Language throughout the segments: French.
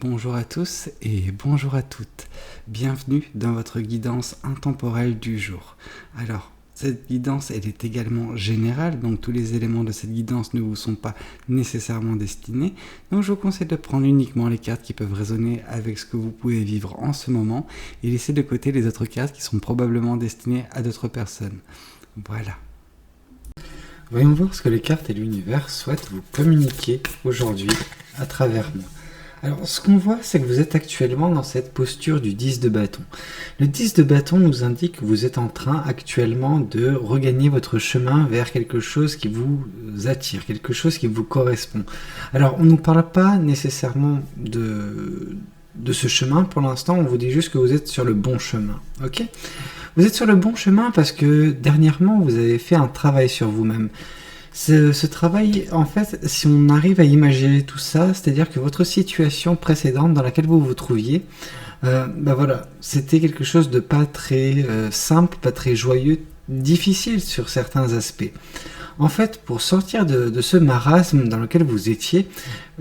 Bonjour à tous et bonjour à toutes. Bienvenue dans votre guidance intemporelle du jour. Alors, cette guidance, elle est également générale, donc tous les éléments de cette guidance ne vous sont pas nécessairement destinés. Donc je vous conseille de prendre uniquement les cartes qui peuvent résonner avec ce que vous pouvez vivre en ce moment et laisser de côté les autres cartes qui sont probablement destinées à d'autres personnes. Voilà. Voyons voir ce que les cartes et l'univers souhaitent vous communiquer aujourd'hui à travers moi. Alors, ce qu'on voit, c'est que vous êtes actuellement dans cette posture du 10 de bâton. Le 10 de bâton nous indique que vous êtes en train actuellement de regagner votre chemin vers quelque chose qui vous attire, quelque chose qui vous correspond. Alors, on ne nous parle pas nécessairement de ce chemin pour l'instant, on vous dit juste que vous êtes sur le bon chemin, ok ? Vous êtes sur le bon chemin parce que dernièrement, vous avez fait un travail sur vous-même. Ce travail, en fait, si on arrive à imaginer tout ça, c'est-à-dire que votre situation précédente dans laquelle vous vous trouviez, voilà, c'était quelque chose de pas très simple, pas très joyeux, difficile sur certains aspects. En fait, pour sortir de ce marasme dans lequel vous étiez,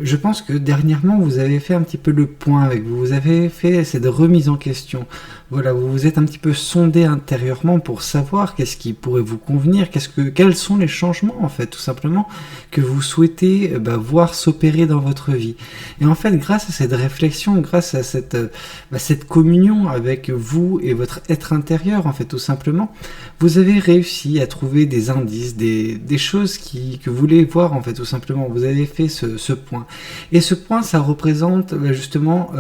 je pense que dernièrement, vous avez fait un petit peu le point avec vous. Vous avez fait cette remise en question. Voilà, vous vous êtes un petit peu sondé intérieurement pour savoir qu'est-ce qui pourrait vous convenir, quels sont les changements, en fait, tout simplement, que vous souhaitez voir s'opérer dans votre vie. Et en fait, grâce à cette réflexion, grâce à cette communion avec vous et votre être intérieur, en fait, tout simplement, vous avez réussi à trouver des indices, des choses que vous voulez voir, en fait, tout simplement. Vous avez fait ce point. Et ce point, ça représente justement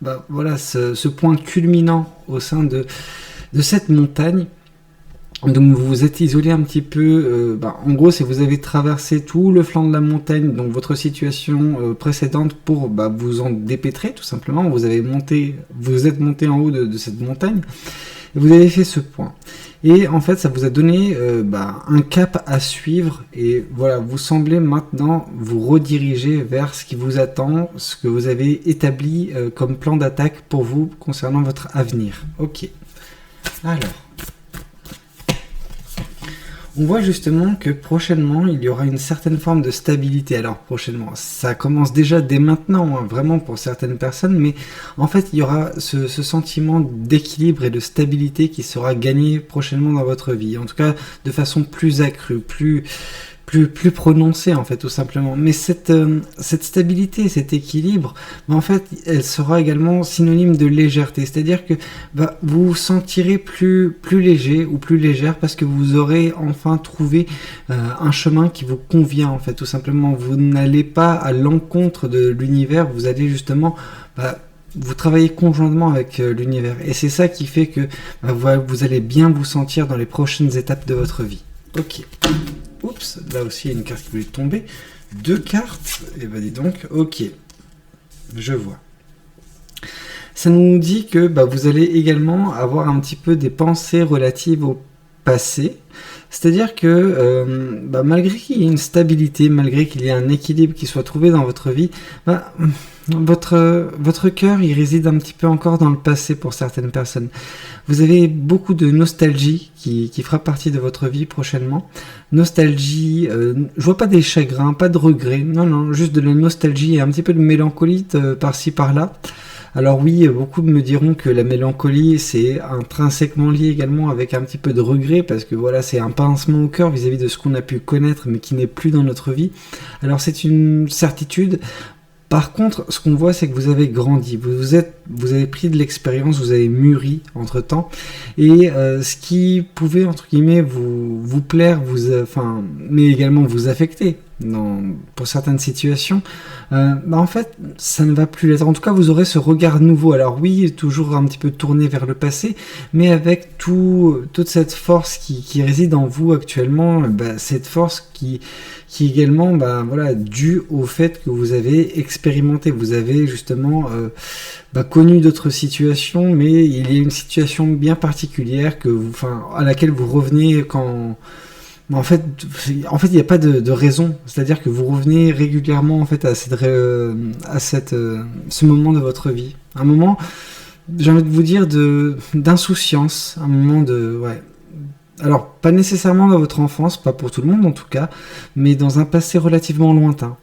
ce point culminant au sein de cette montagne. Donc vous vous êtes isolé un petit peu, en gros c'est vous avez traversé tout le flanc de la montagne, donc votre situation précédente pour vous en dépêtrer tout simplement, vous êtes monté en haut de cette montagne, et vous avez fait ce point. Et en fait ça vous a donné un cap à suivre, et voilà, vous semblez maintenant vous rediriger vers ce qui vous attend, ce que vous avez établi comme plan d'attaque pour vous concernant votre avenir. Ok, alors... on voit justement que prochainement, il y aura une certaine forme de stabilité. Alors prochainement, ça commence déjà dès maintenant, vraiment pour certaines personnes, mais en fait, il y aura ce sentiment d'équilibre et de stabilité qui sera gagné prochainement dans votre vie. En tout cas, de façon plus accrue, plus prononcée, en fait, tout simplement. Mais cette stabilité, cet équilibre, en fait, elle sera également synonyme de légèreté. C'est-à-dire que vous vous sentirez plus léger ou plus légère parce que vous aurez enfin trouvé un chemin qui vous convient, en fait, tout simplement. Vous n'allez pas à l'encontre de l'univers, vous allez justement... vous travaillez conjointement avec l'univers. Et c'est ça qui fait que vous allez bien vous sentir dans les prochaines étapes de votre vie. Ok. Oups, là aussi il y a une carte qui voulait tomber. 2 cartes, et dis donc, ok, je vois. Ça nous dit que vous allez également avoir un petit peu des pensées relatives au passé. C'est-à-dire que malgré qu'il y ait une stabilité, malgré qu'il y ait un équilibre qui soit trouvé dans votre vie, votre cœur, il réside un petit peu encore dans le passé pour certaines personnes. Vous avez beaucoup de nostalgie qui fera partie de votre vie prochainement. Nostalgie, je vois pas des chagrins, pas de regrets, non, juste de la nostalgie et un petit peu de mélancolie par-ci par-là. Alors oui, beaucoup me diront que la mélancolie, c'est intrinsèquement lié également avec un petit peu de regret, parce que voilà, c'est un pincement au cœur vis-à-vis de ce qu'on a pu connaître, mais qui n'est plus dans notre vie. Alors c'est une certitude. Par contre, ce qu'on voit, c'est que vous avez grandi, vous avez pris de l'expérience, vous avez mûri entre-temps, et ce qui pouvait, entre guillemets, vous plaire, mais également vous affecter pour certaines situations, en fait, ça ne va plus l'être. En tout cas, vous aurez ce regard nouveau. Alors oui, toujours un petit peu tourné vers le passé, mais avec toute cette force qui réside en vous actuellement, cette force qui est également due au fait que vous avez expérimenté, vous avez justement connu d'autres situations, mais il y a une situation bien particulière à laquelle vous revenez quand... En fait, il n'y a pas de raison. C'est-à-dire que vous revenez régulièrement en fait à ce moment de votre vie. Un moment, j'ai envie de vous dire, d'insouciance. Un moment de... Ouais. Alors, pas nécessairement dans votre enfance, pas pour tout le monde en tout cas, mais dans un passé relativement lointain.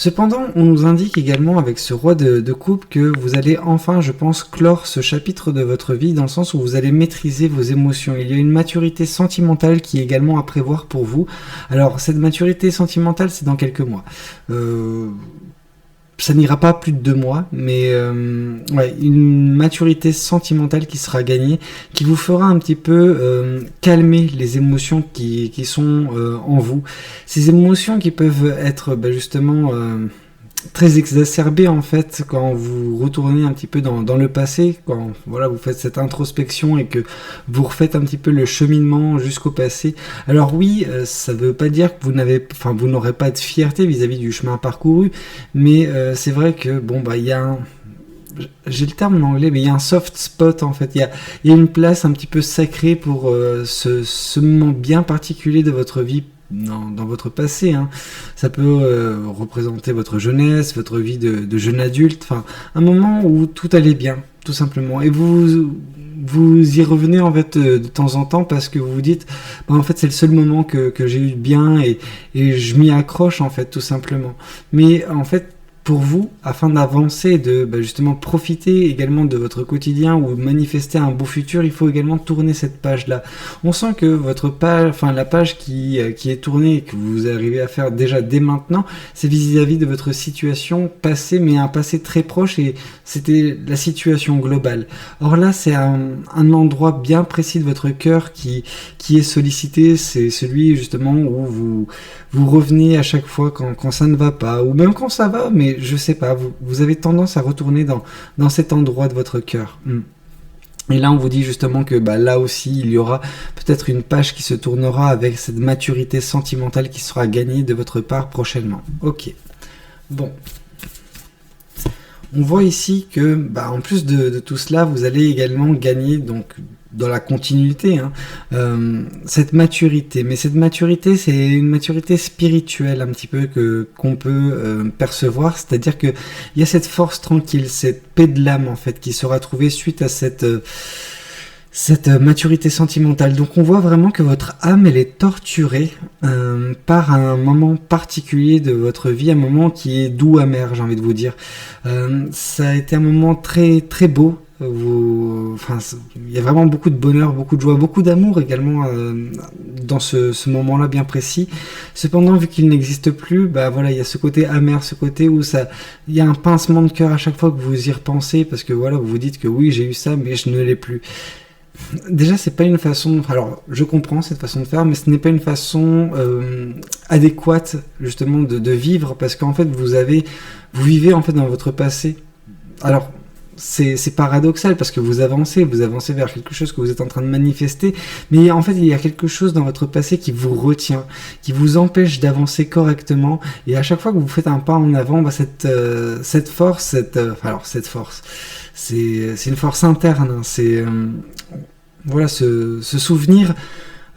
Cependant, on nous indique également avec ce roi de coupe que vous allez enfin, je pense, clore ce chapitre de votre vie dans le sens où vous allez maîtriser vos émotions. Il y a une maturité sentimentale qui est également à prévoir pour vous. Alors, cette maturité sentimentale, c'est dans quelques mois. Ça n'ira pas plus de 2 mois, mais ouais, une maturité sentimentale qui sera gagnée, qui vous fera un petit peu calmer les émotions qui sont en vous. Ces émotions qui peuvent être justement très exacerbées en fait quand vous retournez un petit peu dans le passé, quand voilà, vous faites cette introspection et que vous refaites un petit peu le cheminement jusqu'au passé. Alors oui, ça veut pas dire que vous n'aurez pas de fierté vis-à-vis du chemin parcouru, mais c'est vrai que bon il y a j'ai le terme en anglais, mais il y a un soft spot en fait. Il y a une place un petit peu sacrée pour ce moment bien particulier de votre vie. Dans votre passé, hein. Ça peut représenter votre jeunesse, votre vie de jeune adulte, enfin un moment où tout allait bien, tout simplement. Et vous y revenez en fait de temps en temps parce que vous vous dites, en fait c'est le seul moment que j'ai eu de bien et je m'y accroche en fait tout simplement. Mais en fait pour vous, afin d'avancer, de justement profiter également de votre quotidien ou manifester un beau futur, il faut également tourner cette page-là. On sent que votre page, la page qui est tournée et que vous arrivez à faire déjà dès maintenant, c'est vis-à-vis de votre situation passée, mais un passé très proche et c'était la situation globale. Or là, c'est un endroit bien précis de votre cœur qui est sollicité, c'est celui justement où vous revenez à chaque fois quand ça ne va pas, ou même quand ça va, mais je sais pas, vous avez tendance à retourner dans cet endroit de votre cœur. Et là, on vous dit justement que là aussi, il y aura peut-être une page qui se tournera avec cette maturité sentimentale qui sera gagnée de votre part prochainement. Ok. Bon. On voit ici que, en plus de tout cela, vous allez également gagner, donc, dans la continuité, cette maturité. Mais cette maturité, c'est une maturité spirituelle un petit peu qu'on peut percevoir. C'est-à-dire que il y a cette force tranquille, cette paix de l'âme en fait, qui sera trouvée suite à cette maturité sentimentale. Donc on voit vraiment que votre âme, elle est torturée par un moment particulier de votre vie, un moment qui est doux, amer, j'ai envie de vous dire. Ça a été un moment très très beau. Il y a vraiment beaucoup de bonheur, beaucoup de joie, beaucoup d'amour également dans ce moment-là bien précis. Cependant, vu qu'il n'existe plus, il y a ce côté amer, ce côté où il y a un pincement de cœur à chaque fois que vous y repensez, parce que voilà, vous vous dites que oui, j'ai eu ça, mais je ne l'ai plus. Déjà, c'est pas une façon. Alors, je comprends cette façon de faire, mais ce n'est pas une façon adéquate justement de vivre, parce qu'en fait, vous vivez en fait dans votre passé. Alors, c'est paradoxal parce que vous avancez vers quelque chose que vous êtes en train de manifester, mais en fait, il y a quelque chose dans votre passé qui vous retient, qui vous empêche d'avancer correctement. Et à chaque fois que vous faites un pas en avant, cette force, c'est une force interne. C'est voilà, ce souvenir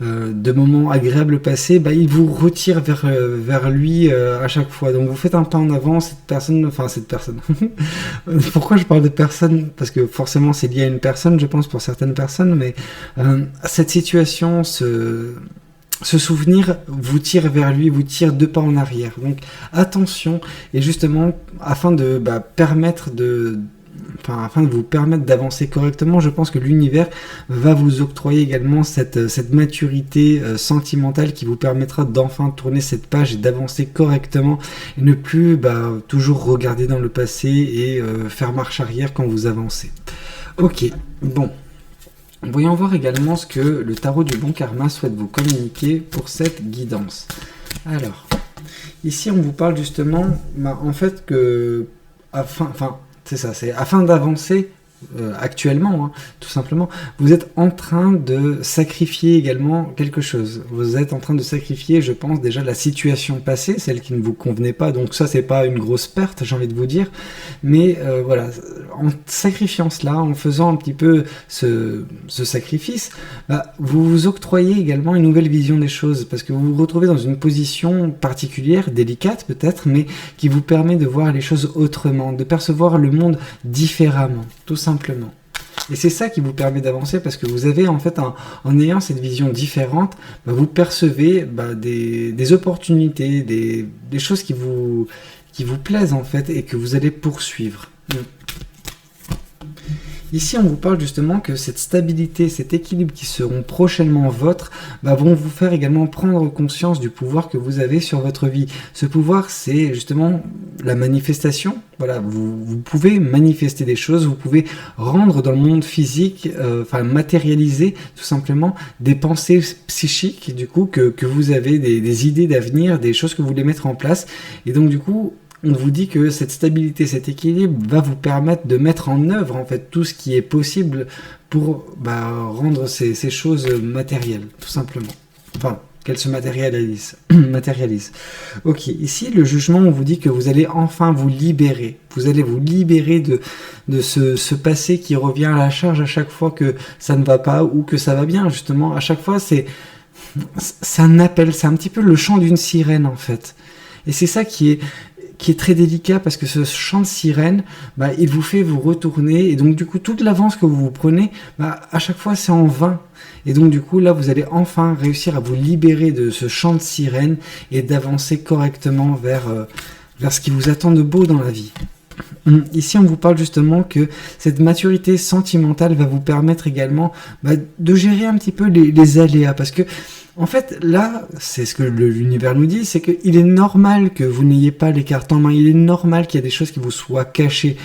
de moments agréables passés, il vous retire vers lui à chaque fois. Donc vous faites un pas en avant, cette personne. Pourquoi je parle de personne? Parce que forcément c'est lié à une personne, je pense, pour certaines personnes, mais cette situation, ce souvenir vous tire vers lui, vous tire 2 pas en arrière. Donc attention, et justement, afin de vous permettre d'avancer correctement, je pense que l'univers va vous octroyer également cette maturité sentimentale qui vous permettra d'enfin tourner cette page et d'avancer correctement et ne plus toujours regarder dans le passé et faire marche arrière quand vous avancez. Ok, bon. Voyons voir également ce que le tarot du bon karma souhaite vous communiquer pour cette guidance. Alors, ici on vous parle justement, en fait que c'est afin d'avancer actuellement, tout simplement, vous êtes en train de sacrifier également quelque chose. Vous êtes en train de sacrifier, je pense, déjà la situation passée, celle qui ne vous convenait pas. Donc ça, c'est pas une grosse perte, j'ai envie de vous dire. Mais voilà, en sacrifiant cela, en faisant un petit peu ce sacrifice, vous vous octroyez également une nouvelle vision des choses, parce que vous vous retrouvez dans une position particulière, délicate peut-être, mais qui vous permet de voir les choses autrement, de percevoir le monde différemment, tout simplement. Et c'est ça qui vous permet d'avancer, parce que vous avez en fait, en ayant cette vision différente, vous percevez des opportunités, des choses qui vous qui vous plaisent en fait et que vous allez poursuivre. Ici, on vous parle justement que cette stabilité, cet équilibre qui seront prochainement vôtres, vont vous faire également prendre conscience du pouvoir que vous avez sur votre vie. Ce pouvoir, c'est justement la manifestation. Voilà, vous pouvez manifester des choses, vous pouvez rendre dans le monde physique, matérialiser tout simplement des pensées psychiques, du coup, que vous avez, des idées d'avenir, des choses que vous voulez mettre en place. Et donc, du coup, on vous dit que cette stabilité, cet équilibre va vous permettre de mettre en œuvre en fait tout ce qui est possible pour rendre ces choses matérielles, tout simplement. Enfin, qu'elles se matérialisent. Ok, ici le jugement, on vous dit que vous allez enfin vous libérer. Vous allez vous libérer de ce passé qui revient à la charge à chaque fois que ça ne va pas ou que ça va bien, justement. À chaque fois, c'est un appel, c'est un petit peu le chant d'une sirène en fait. Et c'est ça qui est très délicat parce que ce chant de sirène, il vous fait vous retourner et donc du coup toute l'avance que vous prenez, à chaque fois c'est en vain. Et donc du coup là vous allez enfin réussir à vous libérer de ce chant de sirène et d'avancer correctement vers ce qui vous attend de beau dans la vie. Ici on vous parle justement que cette maturité sentimentale va vous permettre également de gérer un petit peu les aléas parce que en fait, là, c'est ce que l'univers nous dit, c'est qu'il est normal que vous n'ayez pas les cartes en main, il est normal qu'il y ait des choses qui vous soient cachées.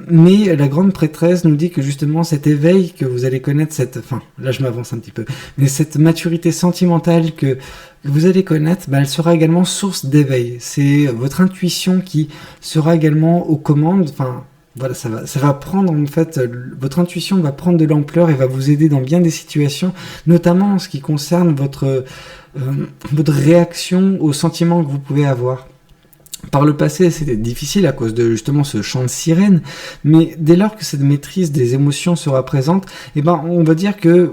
Mais la grande prêtresse nous dit que justement cet éveil que vous allez connaître, là je m'avance un petit peu, mais cette maturité sentimentale que vous allez connaître, elle sera également source d'éveil. C'est votre intuition qui sera également aux commandes, voilà, ça va prendre en fait, votre intuition va prendre de l'ampleur et va vous aider dans bien des situations, notamment en ce qui concerne votre réaction aux sentiments que vous pouvez avoir. Par le passé, c'était difficile à cause de justement ce chant de sirène, mais dès lors que cette maîtrise des émotions sera présente, on va dire que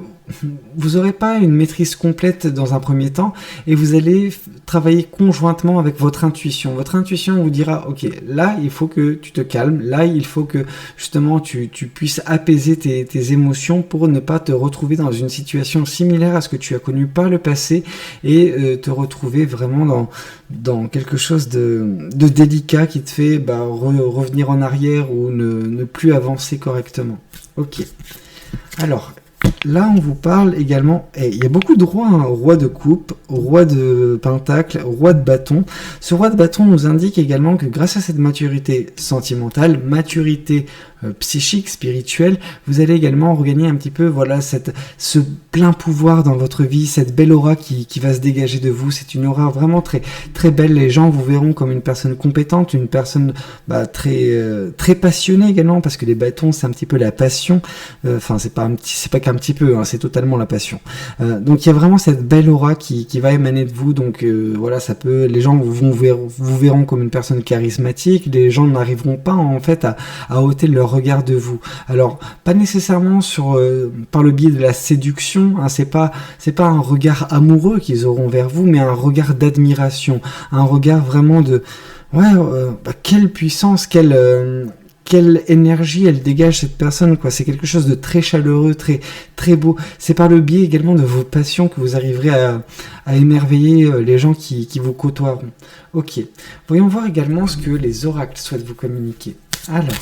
vous n'aurez pas une maîtrise complète dans un premier temps et vous allez travailler conjointement avec votre intuition. Votre intuition vous dira, ok, là il faut que tu te calmes, là il faut que justement tu puisses apaiser tes émotions pour ne pas te retrouver dans une situation similaire à ce que tu as connu par le passé et te retrouver vraiment dans quelque chose de délicat qui te fait revenir en arrière ou ne plus avancer correctement. Ok. Alors, là, on vous parle également, il y a beaucoup de rois, roi de coupe, roi de pentacle, roi de bâton. Ce roi de bâton nous indique également que grâce à cette maturité sentimentale, maturité psychique, spirituelle, vous allez également regagner un petit peu ce plein pouvoir dans votre vie, cette belle aura qui va se dégager de vous. C'est une aura vraiment très, très belle. Les gens vous verront comme une personne compétente, une personne très passionnée également, parce que les bâtons, c'est un petit peu la passion. C'est pas qu'un petit peu, c'est totalement la passion. Donc il y a vraiment cette belle aura qui va émaner de vous. Donc les gens vous verront comme une personne charismatique. Les gens n'arriveront pas en fait à ôter leur regard de vous. Alors pas nécessairement par le biais de la séduction, c'est pas un regard amoureux qu'ils auront vers vous, mais un regard d'admiration, un regard vraiment de quelle puissance, quelle énergie elle dégage cette personne, quoi. C'est quelque chose de très chaleureux, très, très beau. C'est par le biais également de vos passions que vous arriverez à émerveiller les gens qui vous côtoieront. Ok. Voyons voir également ce que les oracles souhaitent vous communiquer. Alors.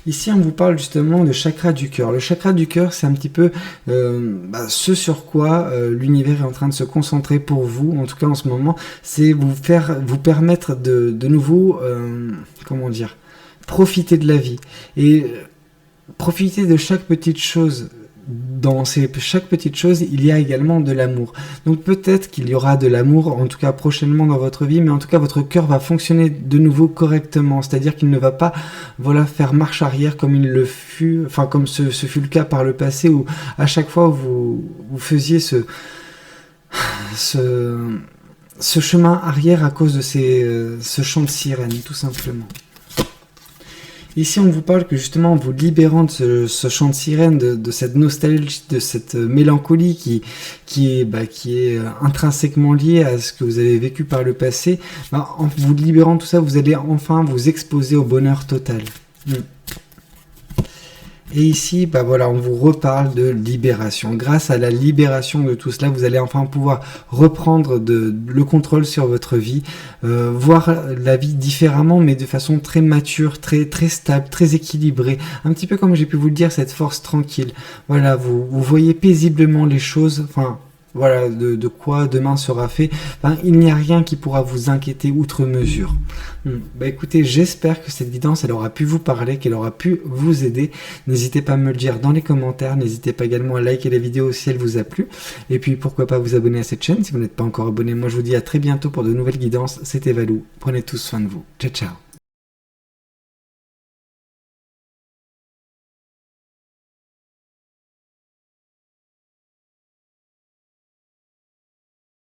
Ici, on vous parle justement de chakra du cœur. Le chakra du cœur, c'est un petit peu ce sur quoi l'univers est en train de se concentrer pour vous, en tout cas en ce moment, c'est vous permettre de nouveau, profiter de la vie et profiter de chaque petite chose. Dans chaque petite chose, il y a également de l'amour. Donc peut-être qu'il y aura de l'amour, en tout cas prochainement dans votre vie, mais en tout cas votre cœur va fonctionner de nouveau correctement. C'est-à-dire qu'il ne va pas faire marche arrière comme il le fut, comme ce fut le cas par le passé, où à chaque fois vous faisiez ce chemin arrière à cause de ce chant de sirène, tout simplement. Ici, on vous parle que justement, en vous libérant de ce chant de sirène, de cette nostalgie, de cette mélancolie qui est intrinsèquement liée à ce que vous avez vécu par le passé, en vous libérant de tout ça, vous allez enfin vous exposer au bonheur total. Et ici, bah voilà, on vous reparle de libération. Grâce à la libération de tout cela, vous allez enfin pouvoir reprendre le contrôle sur votre vie, voir la vie différemment, mais de façon très mature, très stable, très équilibrée. Un petit peu comme j'ai pu vous le dire, cette force tranquille. Voilà, vous voyez paisiblement les choses, enfin... Voilà, de quoi demain sera fait. Enfin, il n'y a rien qui pourra vous inquiéter outre mesure. Bah écoutez, j'espère que cette guidance, elle aura pu vous parler, qu'elle aura pu vous aider. N'hésitez pas à me le dire dans les commentaires. N'hésitez pas également à liker la vidéo si elle vous a plu. Et puis pourquoi pas vous abonner à cette chaîne si vous n'êtes pas encore abonné. Moi je vous dis à très bientôt pour de nouvelles guidances. C'était Valou. Prenez tous soin de vous. Ciao ciao.